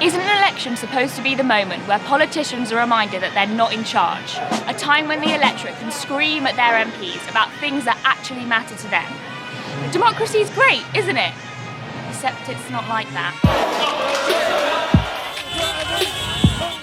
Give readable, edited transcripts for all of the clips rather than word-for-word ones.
Isn't an election supposed to be the moment where politicians are reminded that they're not in charge? A time when the electorate can scream at their MPs about things that actually matter to them. Democracy's great, isn't it? Except it's not like that.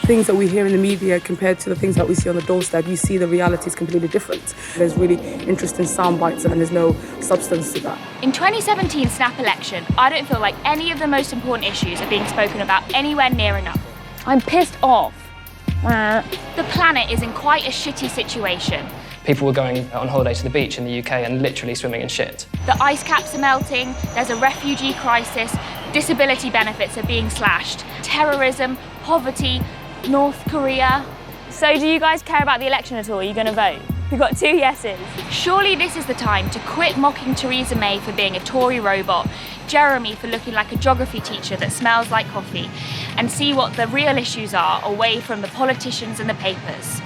Things that we hear in the media compared to the things that we see on the doorstep, you see the reality is completely different. There's really interesting sound bites and there's no substance to that. In 2017 snap election, I don't feel like any of the most important issues are being spoken about anywhere near enough. I'm pissed off. The planet is in quite a shitty situation. People were going on holiday to the beach in the UK and literally swimming in shit. The ice caps are melting, there's a refugee crisis, disability benefits are being slashed, terrorism, poverty, North Korea. So do you guys care about the election at all? Are you going to vote? We've got 2 yeses. Surely this is the time to quit mocking Theresa May for being a Tory robot, Jeremy for looking like a geography teacher that smells like coffee, and see what the real issues are away from the politicians and the papers.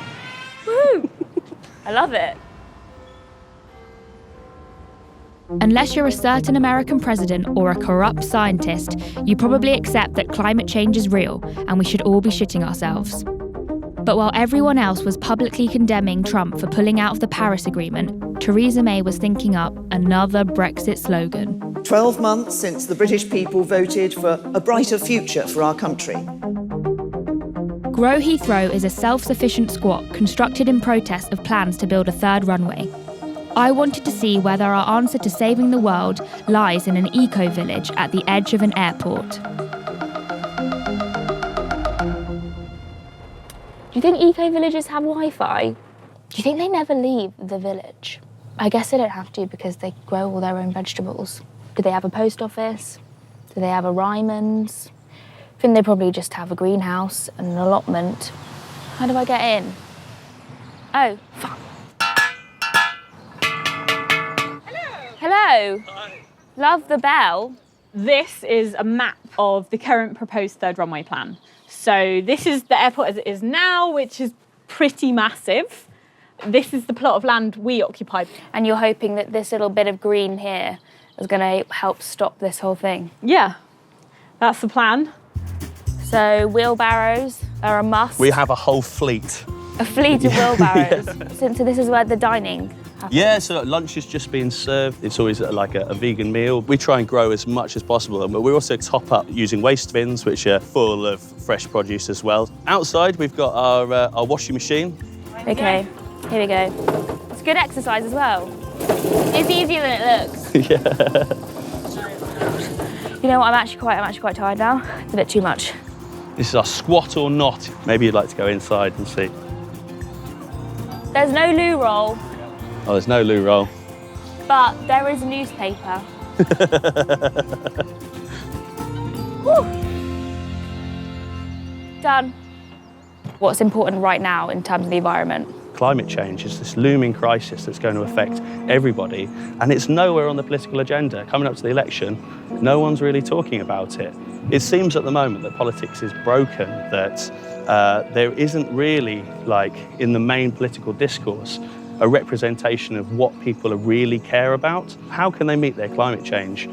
Woo! I love it. Unless you're a certain American president or a corrupt scientist, you probably accept that climate change is real and we should all be shitting ourselves. But while everyone else was publicly condemning Trump for pulling out of the Paris Agreement, Theresa May was thinking up another Brexit slogan. 12 months since the British people voted for a brighter future for our country. Grow Heathrow is a self-sufficient squat constructed in protest of plans to build a third runway. I wanted to see whether our answer to saving the world lies in an eco-village at the edge of an airport. Do you think eco-villages have Wi-Fi? Do you think they never leave the village? I guess they don't have to because they grow all their own vegetables. Do they have a post office? Do they have a Ryman's? I think they probably just have a greenhouse and an allotment. How do I get in? Oh, fuck. Hello. Hi. Love the bell. This is a map of the current proposed third runway plan. So this is the airport as it is now, which is pretty massive. This is the plot of land we occupy. And you're hoping that this little bit of green here is going to help stop this whole thing? Yeah, that's the plan. So wheelbarrows are a must? We have a whole fleet. A fleet of wheelbarrows? Yeah. So this is where the dining happens? Yeah, so lunch is just being served. It's always like a vegan meal. We try and grow as much as possible, but we also top up using waste bins, which are full of fresh produce as well. Outside, we've got our washing machine. Okay, here we go. It's good exercise as well. It's easier than it looks. Yeah. You know what, I'm actually quite tired now. It's a bit too much. This is our squat or not. Maybe you'd like to go inside and see. There's no loo roll. Oh, there's no loo roll. But there is a newspaper. Woo. Done. What's important right now in terms of the environment? Climate change is this looming crisis that's going to affect everybody, and it's nowhere on the political agenda. Coming up to the election, no one's really talking about it. It seems at the moment that politics is broken, that there isn't really, like, in the main political discourse, a representation of what people really care about. How can they meet their climate change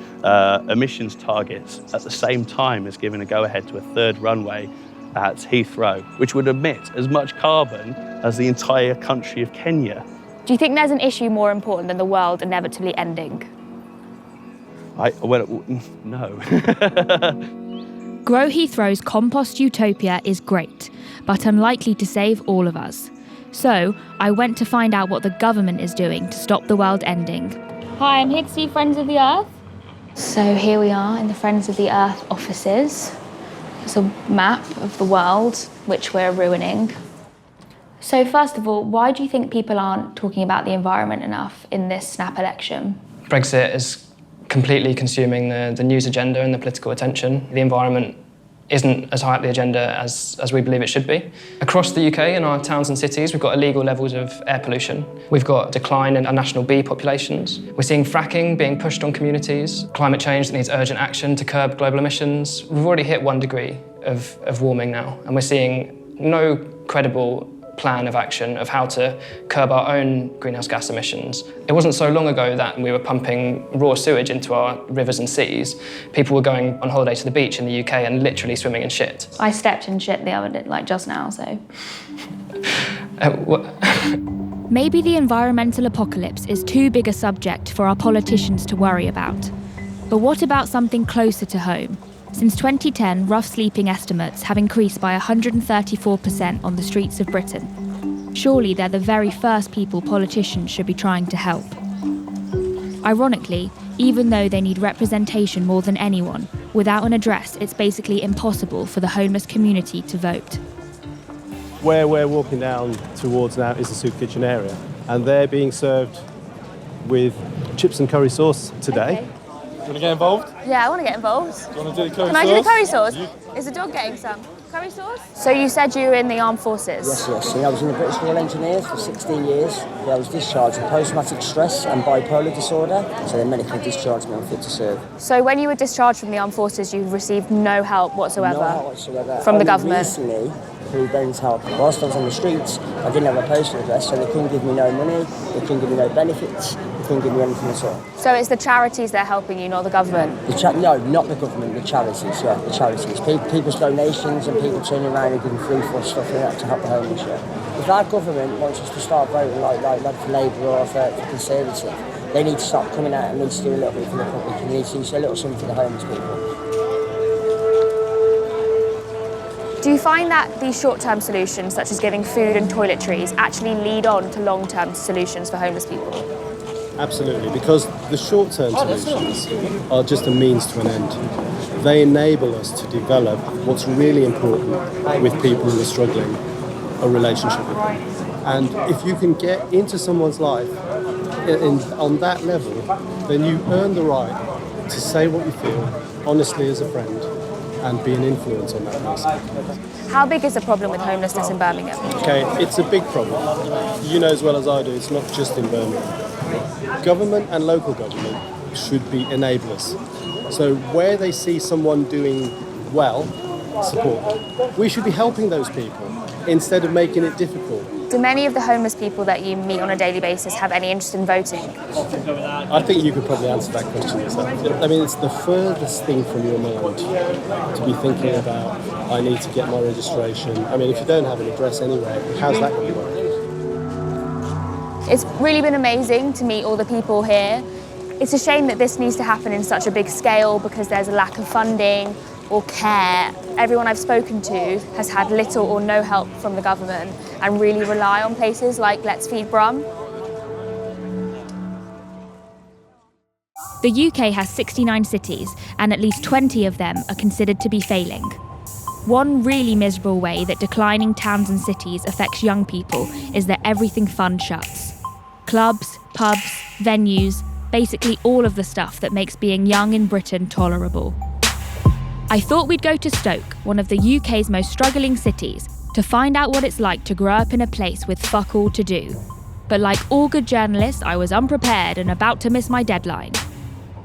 emissions targets at the same time as giving a go-ahead to a third runway at Heathrow, which would emit as much carbon as the entire country of Kenya? Do you think there's an issue more important than the world inevitably ending? No. Grow Heathrow's compost utopia is great, but unlikely to save all of us. So I went to find out what the government is doing to stop the world ending. Hi, I'm here to see Friends of the Earth. So here we are in the Friends of the Earth offices. It's a map of the world, which we're ruining. So first of all, why do you think people aren't talking about the environment enough in this snap election? Brexit is completely consuming the news agenda and the political attention. The environment isn't as high up the agenda as we believe it should be. Across the UK, in our towns and cities, we've got illegal levels of air pollution. We've got a decline in our national bee populations. We're seeing fracking being pushed on communities, climate change that needs urgent action to curb global emissions. We've already hit 1 degree of warming now, and we're seeing no credible plan of action of how to curb our own greenhouse gas emissions. It wasn't so long ago that we were pumping raw sewage into our rivers and seas. People were going on holiday to the beach in the UK and literally swimming in shit. I stepped in shit the other day, like just now, so. Maybe the environmental apocalypse is too big a subject for our politicians to worry about. But what about something closer to home? Since 2010, rough sleeping estimates have increased by 134% on the streets of Britain. Surely they're the very first people politicians should be trying to help. Ironically, even though they need representation more than anyone, without an address, it's basically impossible for the homeless community to vote. Where we're walking down towards now is the soup kitchen area, and they're being served with chips and curry sauce today. Okay. You want to get involved? Yeah, I want to get involved. Do you want to do the curry Can sauce? I do the curry sauce? Is the dog getting some? Curry sauce? So you said you were in the armed forces? Yes. I was in the British Royal Engineers for 16 years. I was discharged with post-traumatic stress and bipolar disorder, so they medically discharged me unfit to serve. So when you were discharged from the armed forces, you received no help whatsoever? No help whatsoever. From the government? Recently, through Ben's help. Whilst I was on the streets, I didn't have a postal address, so they couldn't give me no money, they couldn't give me no benefits, they couldn't give me anything at all. So it's the charities that are helping you, not the government? No, not the government, the charities, yeah, the charities. People's donations and people turning around and giving free for stuff like that to help the homeless, yeah. If our government wants us to start voting like for Labour or for Conservative, they need to start coming out and need to do a little bit for the public, and they need to do a little something for the homeless people. Do you find that these short-term solutions, such as giving food and toiletries, actually lead on to long-term solutions for homeless people? Absolutely, because the short-term solutions are just a means to an end. They enable us to develop what's really important with people who are struggling, a relationship with them. And if you can get into someone's life on that level, then you earn the right to say what you feel, honestly as a friend, and be an influence on that person. How big is the problem with homelessness in Birmingham? Okay, it's a big problem. You know as well as I do, it's not just in Birmingham. Government and local government should be enablers. So where they see someone doing well, support them. We should be helping those people instead of making it difficult. Do many of the homeless people that you meet on a daily basis have any interest in voting? I think you could probably answer that question yourself. I mean, it's the furthest thing from your mind to be thinking about, I need to get my registration. I mean, if you don't have an address anywhere, how's that going to work? It's really been amazing to meet all the people here. It's a shame that this needs to happen in such a big scale because there's a lack of funding or care. Everyone I've spoken to has had little or no help from the government and really rely on places like Let's Feed Brum. The UK has 69 cities, and at least 20 of them are considered to be failing. One really miserable way that declining towns and cities affects young people is that everything fun shuts. Clubs, pubs, venues, basically all of the stuff that makes being young in Britain tolerable. I thought we'd go to Stoke, one of the UK's most struggling cities, to find out what it's like to grow up in a place with fuck all to do. But like all good journalists, I was unprepared and about to miss my deadline.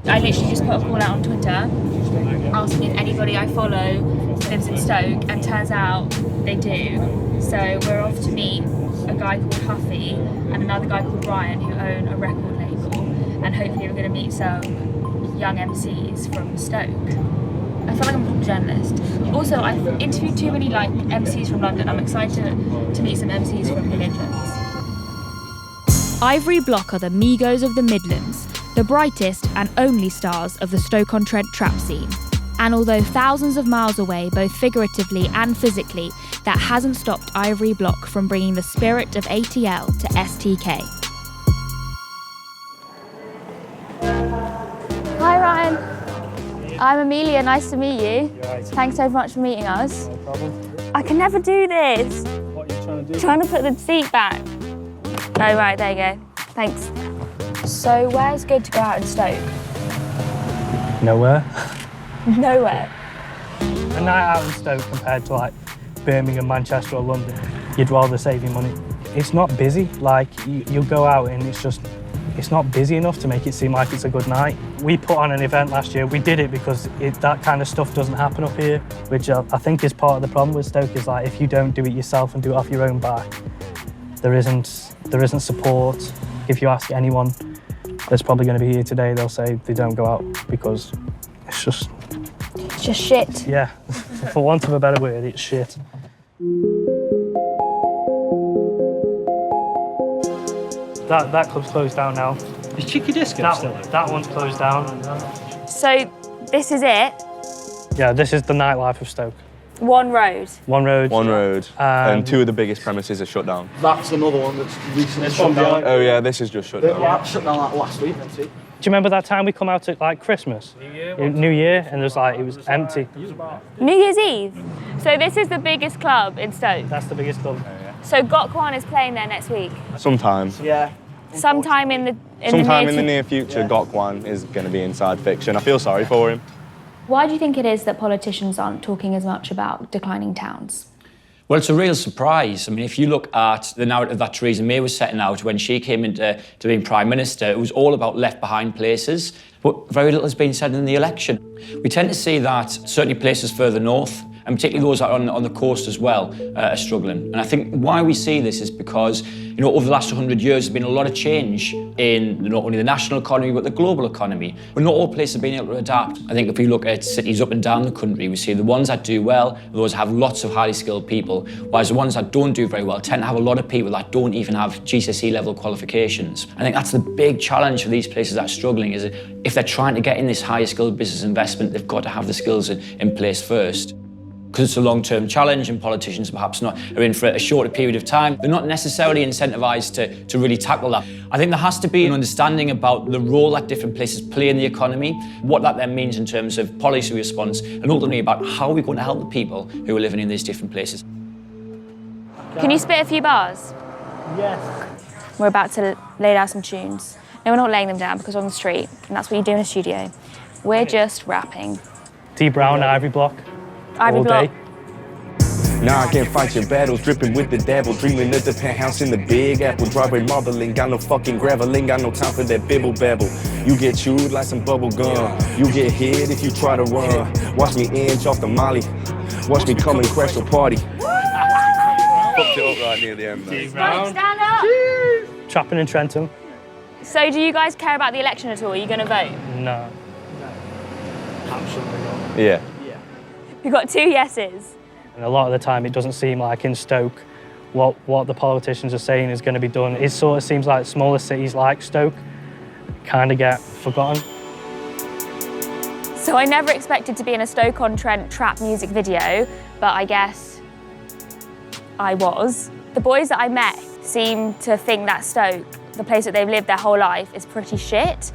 I literally just put a call out on Twitter asking if anybody I follow lives in Stoke, and turns out they do. So we're off to meet a guy called Huffy and another guy called Brian who own a record label, and hopefully we're going to meet some young MCs from Stoke. I feel like I'm a proper journalist. Also, I've interviewed too many MCs from London. I'm excited to meet some MCs from the Midlands. Ivory Block are the Migos of the Midlands, the brightest and only stars of the Stoke-on-Trent trap scene. And although thousands of miles away, both figuratively and physically, that hasn't stopped Ivory Block from bringing the spirit of ATL to STK. Hi Ryan. I'm Amelia, nice to meet you. Thanks so much for meeting us. No problem. I can never do this. What are you trying to do? Trying to put the seat back. Oh right, there you go. Thanks. So where's good to go out in Stoke? Nowhere. Nowhere. A night out in Stoke compared to like Birmingham, Manchester or London, you'd rather save your money. It's not busy, like you'll go out and it's not busy enough to make it seem like it's a good night. We put on an event last year, we did it because that kind of stuff doesn't happen up here, which I think is part of the problem with Stoke, is like if you don't do it yourself and do it off your own back, There isn't support. If you ask anyone that's probably going to be here today, they'll say they don't go out because it's just shit. Yeah, for want of a better word, it's shit. That club's closed down now. Is Cheeky Disco that one's closed down. So this is it? Yeah, this is the nightlife of Stoke. One road? One road. One road. And two of the biggest premises are shut down. That's another one that's recently shut down. Oh yeah, this is just shut down. Yeah, shut down like last week, didn't it? Do you remember that time we come out at like Christmas? New Year, and it was empty. New Year's Eve? So this is the biggest club in Stoke? That's the biggest club. So Gokwan is playing there next week? Sometime. Yeah. Sometime in the near future, yeah. Gokwan is going to be inside fiction. I feel sorry for him. Why do you think it is that politicians aren't talking as much about declining towns? Well, it's a real surprise. I mean, if you look at the narrative that Theresa May was setting out when she came into being Prime Minister, it was all about left-behind places, but very little has been said in the election. We tend to see that certainly places further north, and particularly those that are on the coast as well, are struggling. And I think why we see this is because, you know, over the last 100 years, there's been a lot of change in not only the national economy, but the global economy. But not all places have been able to adapt. I think if we look at cities up and down the country, we see the ones that do well, those have lots of highly skilled people, whereas the ones that don't do very well tend to have a lot of people that don't even have GCSE level qualifications. I think that's the big challenge for these places that are struggling, is if they're trying to get in this higher skilled business investment, they've got to have the skills in place first. Because it's a long-term challenge and politicians perhaps are in for a shorter period of time, they're not necessarily incentivised to really tackle that. I think there has to be an understanding about the role that different places play in the economy, what that then means in terms of policy response, and ultimately about how we're going to help the people who are living in these different places. Can you spit a few bars? Yes. We're about to lay down some tunes. No, we're not laying them down because we're on the street, and that's what you do in a studio. We're just rapping. D Brown, Ivory Block. Ivory Block. Now I can't fight your battles, dripping with the devil, dreaming of the penthouse in the Big Apple, driveway marbling, got no fucking gravel, ain't got no time for that bibble babble. You get chewed like some bubble gum, you get hit if you try to run. Watch me inch off the molly, watch me come and crash your party. Fucked it up right near the end, though. Stand up. Trapping in Trentham. So do you guys care about the election at all? Are you going to vote? No. Absolutely not. Yeah. You've got 2 yeses. And a lot of the time it doesn't seem like in Stoke what the politicians are saying is going to be done. It sort of seems like smaller cities like Stoke kind of get forgotten. So I never expected to be in a Stoke-on-Trent trap music video, but I guess I was. The boys that I met seem to think that Stoke, the place that they've lived their whole life, is pretty shit.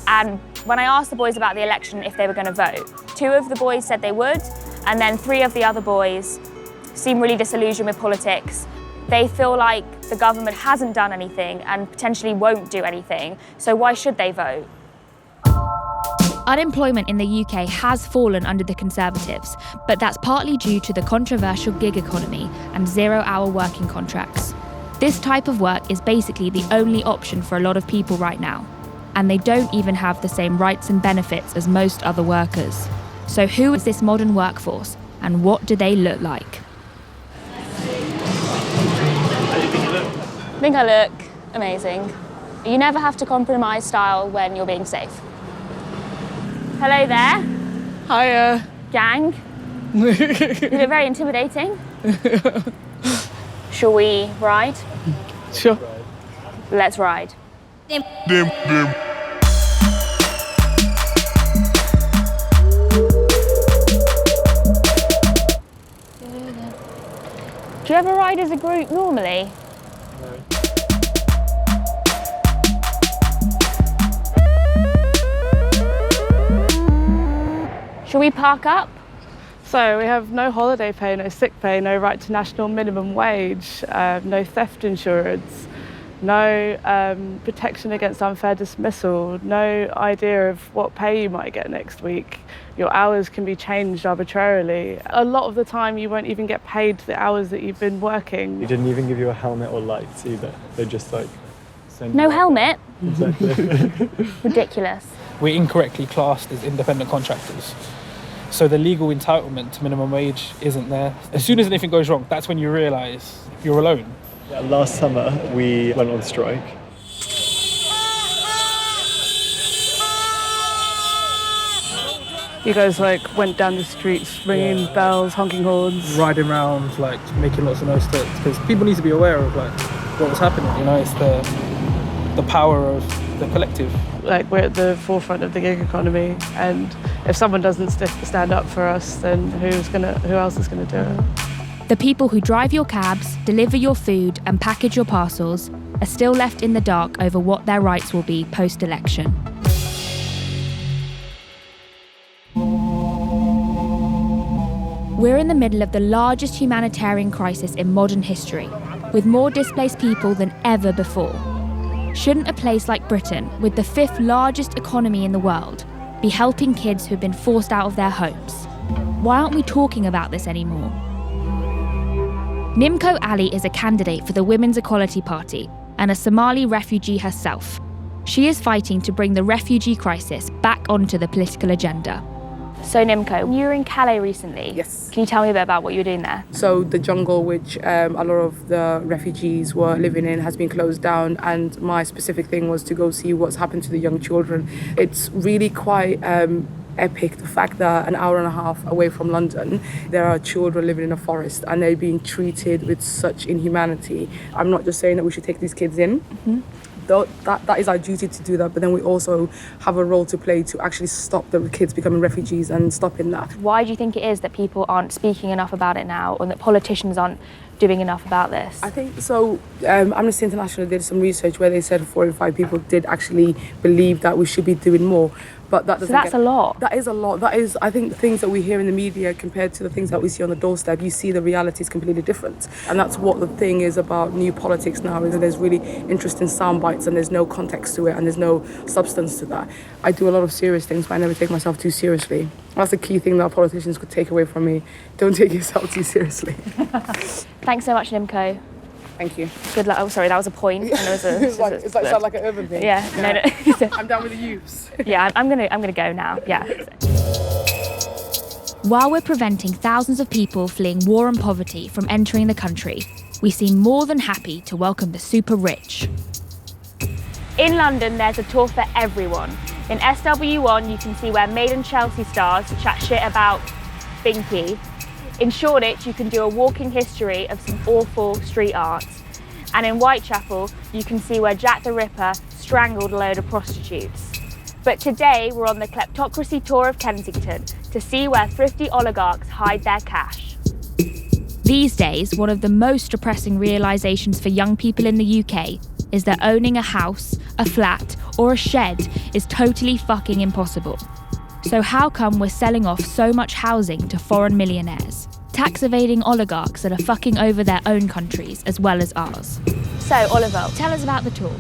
And when I asked the boys about the election if they were going to vote, 2 of the boys said they would, and then 3 of the other boys seem really disillusioned with politics. They feel like the government hasn't done anything and potentially won't do anything, so why should they vote? Unemployment in the UK has fallen under the Conservatives, but that's partly due to the controversial gig economy and 0-hour working contracts. This type of work is basically the only option for a lot of people right now, and they don't even have the same rights and benefits as most other workers. So who is this modern workforce, and what do they look like? I think I look amazing. You never have to compromise style when you're being safe. Hello there. Hiya. Gang. You look very intimidating. Shall we ride? Sure. Let's ride. Do you ever ride as a group normally? No. Shall we park up? So we have no holiday pay, no sick pay, no right to national minimum wage, no theft insurance, no protection against unfair dismissal, no idea of what pay you might get next week. Your hours can be changed arbitrarily. A lot of the time you won't even get paid the hours that you've been working. They didn't even give you a helmet or lights either. They just like... No helmet? Exactly. Ridiculous. We're incorrectly classed as independent contractors. So the legal entitlement to minimum wage isn't there. As soon as anything goes wrong, that's when you realise you're alone. Yeah, last summer we went on strike. You guys like went down the streets, ringing bells, honking horns, riding around, like making lots of noise because people need to be aware of like what was happening. You know, it's the power of the collective. Like we're at the forefront of the gig economy, and if someone doesn't stand up for us, then who else is gonna do it? The people who drive your cabs, deliver your food and package your parcels are still left in the dark over what their rights will be post-election. We're in the middle of the largest humanitarian crisis in modern history, with more displaced people than ever before. Shouldn't a place like Britain, with the 5th largest economy in the world, be helping kids who've been forced out of their homes? Why aren't we talking about this anymore? Nimco Ali is a candidate for the Women's Equality Party and a Somali refugee herself. She is fighting to bring the refugee crisis back onto the political agenda. So Nimco, you were in Calais recently. Yes. Can you tell me a bit about what you were doing there? So the jungle which a lot of the refugees were living in has been closed down, and my specific thing was to go see what's happened to the young children. It's really quite epic, the fact that an hour and a half away from London there are children living in a forest and they're being treated with such inhumanity. I'm not just saying that we should take these kids in. Mm-hmm. That is our duty to do that, but then we also have a role to play to actually stop the kids becoming refugees and stopping that. Why do you think it is that people aren't speaking enough about it now, or that politicians aren't doing enough about this? I think so. Amnesty International did some research where they said 4 in 5 people did actually believe that we should be doing more. But that doesn't. So that's a lot. That is a lot. That is, I think, things that we hear in the media compared to the things that we see on the doorstep. You see the reality is completely different, and that's what the thing is about new politics now. Is that there's really interesting sound bites, and there's no context to it, and there's no substance to that. I do a lot of serious things, but I never take myself too seriously. That's the key thing that politicians could take away from me. Don't take yourself too seriously. Thanks so much, Nimco. Thank you. Good luck. Oh, sorry, that was a point. And it was a, it's like sound like an urban thing. Yeah. No. I'm down with the youths. Yeah, I'm gonna go now. Yeah. While we're preventing thousands of people fleeing war and poverty from entering the country, we seem more than happy to welcome the super rich. In London, there's a tour for everyone. In SW1, you can see where Maiden Chelsea stars to chat shit about Binky. In Shoreditch, you can do a walking history of some awful street art. And in Whitechapel, you can see where Jack the Ripper strangled a load of prostitutes. But today, we're on the kleptocracy tour of Kensington to see where thrifty oligarchs hide their cash. These days, one of the most depressing realisations for young people in the UK is that owning a house, a flat, or a shed is totally fucking impossible. So how come we're selling off so much housing to foreign millionaires? Tax evading oligarchs that are fucking over their own countries as well as ours. So, Oliver, tell us about the tour.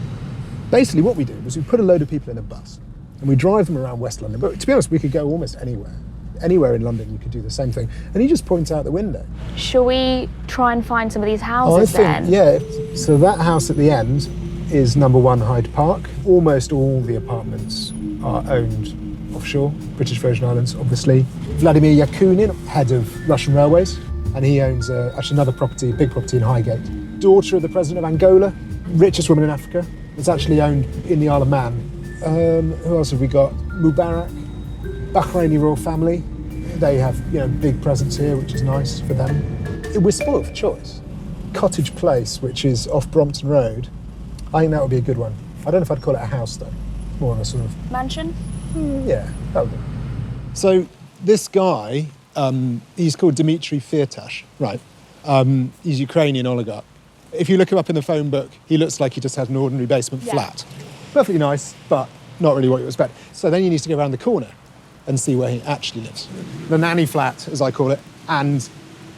Basically what we did was we put a load of people in a bus and we drive them around West London. But to be honest, we could go almost anywhere. Anywhere in London you could do the same thing. And you just point out the window. Shall we try and find some of these houses then? Yeah, so that house at the end is number 1 Hyde Park. Almost all the apartments are owned offshore, British Virgin Islands, obviously. Vladimir Yakunin, head of Russian Railways, and he owns actually another property, big property in Highgate. Daughter of the President of Angola, richest woman in Africa. It's actually owned in the Isle of Man. Who else have we got? Mubarak, Bahraini royal family. They have big presence here, which is nice for them. We're spoiled for choice. Cottage Place, which is off Brompton Road, I think that would be a good one. I don't know if I'd call it a house though, more of a sort of... Mansion? Yeah, that would be. So this guy, he's called Dmitry Firtash, right? He's a Ukrainian oligarch. If you look him up in the phone book, he looks like he just had an ordinary basement flat. Perfectly nice, but not really what you expect. So then you need to go around the corner and see where he actually lives. The nanny flat, as I call it, and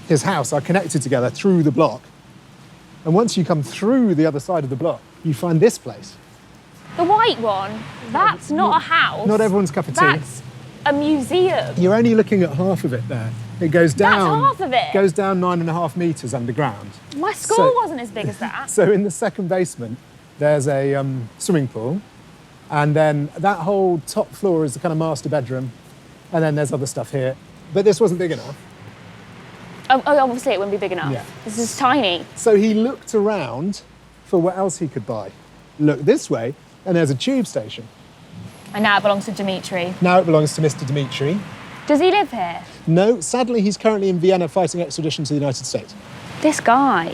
his house are connected together through the block. And once you come through the other side of the block, you find this place. The white one? That's not a house. Not everyone's cup of tea. That's a museum. You're only looking at half of it there. It goes down. That's half of it? Goes down 9.5 metres underground. My school wasn't as big as that. So in the second basement, there's a swimming pool. And then that whole top floor is the kind of master bedroom. And then there's other stuff here. But this wasn't big enough. Oh, obviously it wouldn't be big enough. Yeah. This is tiny. So he looked around for what else he could buy. Looked this way, and there's a tube station. And now it belongs to Dimitri. Now it belongs to Mr. Dimitri. Does he live here? No, sadly, he's currently in Vienna fighting extradition to the United States. This guy.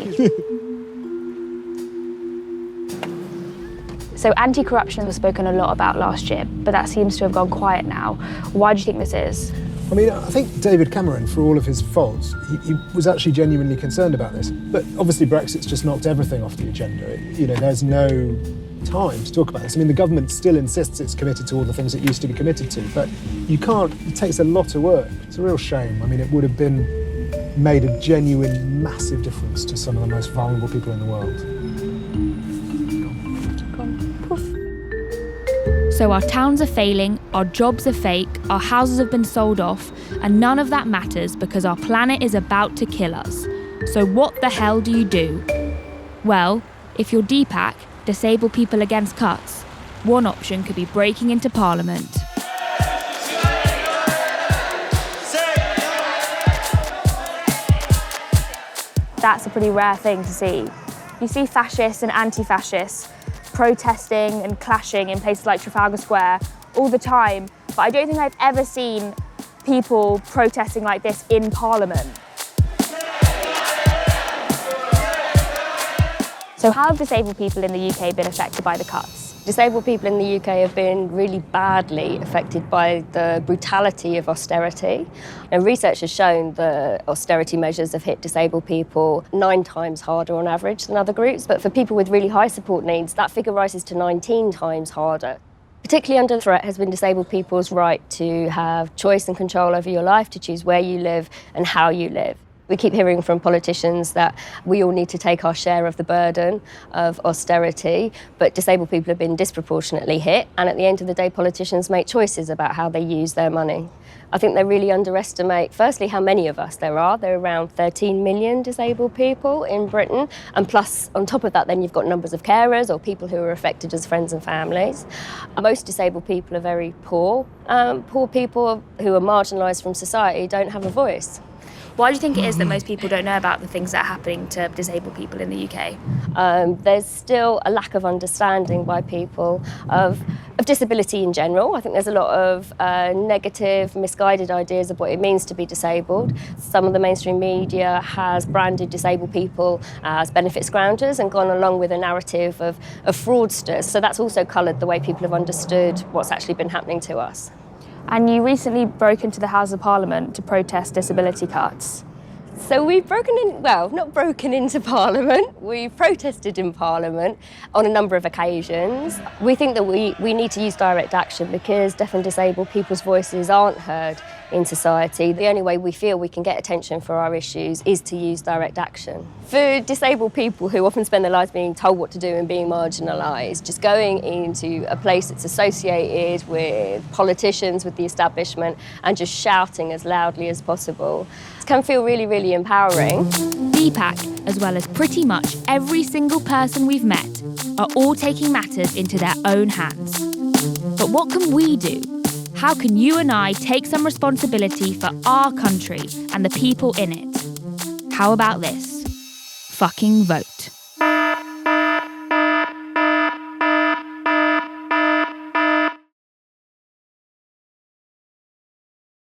So anti-corruption was spoken a lot about last year, but that seems to have gone quiet now. Why do you think this is? I mean, I think David Cameron, for all of his faults, he was actually genuinely concerned about this. But obviously Brexit's just knocked everything off the agenda. There's no time to talk about this. I mean, the government still insists it's committed to all the things it used to be committed to, but you can't, it takes a lot of work. It's a real shame. I mean, it would have made a genuine, massive difference to some of the most vulnerable people in the world. So our towns are failing, our jobs are fake, our houses have been sold off, and none of that matters because our planet is about to kill us. So what the hell do you do? Well, if you're DPAC, Disabled People Against Cuts, one option could be breaking into Parliament. That's a pretty rare thing to see. You see fascists and anti-fascists protesting and clashing in places like Trafalgar Square all the time, but I don't think I've ever seen people protesting like this in Parliament. So how have disabled people in the UK been affected by the cuts? Disabled people in the UK have been really badly affected by the brutality of austerity. And research has shown that austerity measures have hit disabled people 9 times harder on average than other groups. But for people with really high support needs, that figure rises to 19 times harder. Particularly under threat has been disabled people's right to have choice and control over your life, to choose where you live and how you live. We keep hearing from politicians that we all need to take our share of the burden of austerity, but disabled people have been disproportionately hit, and at the end of the day, politicians make choices about how they use their money. I think they really underestimate, firstly, how many of us there are. There are around 13 million disabled people in Britain, and plus, on top of that, then you've got numbers of carers or people who are affected as friends and families. Most disabled people are very poor. Poor people who are marginalised from society don't have a voice. Why do you think it is that most people don't know about the things that are happening to disabled people in the UK? There's still a lack of understanding by people of disability in general. I think there's a lot of negative, misguided ideas of what it means to be disabled. Some of the mainstream media has branded disabled people as benefit scroungers and gone along with a narrative of fraudsters. So that's also coloured the way people have understood what's actually been happening to us. And you recently broke into the House of Parliament to protest disability cuts. So we've not broken into Parliament, we've protested in Parliament on a number of occasions. We think that we need to use direct action because deaf and disabled people's voices aren't heard in society. The only way we feel we can get attention for our issues is to use direct action. For disabled people who often spend their lives being told what to do and being marginalised, just going into a place that's associated with politicians, with the establishment, and just shouting as loudly as possible can feel really, really empowering. DPAC, as well as pretty much every single person we've met, are all taking matters into their own hands. But what can we do? How can you and I take some responsibility for our country and the people in it? How about this? Fucking vote.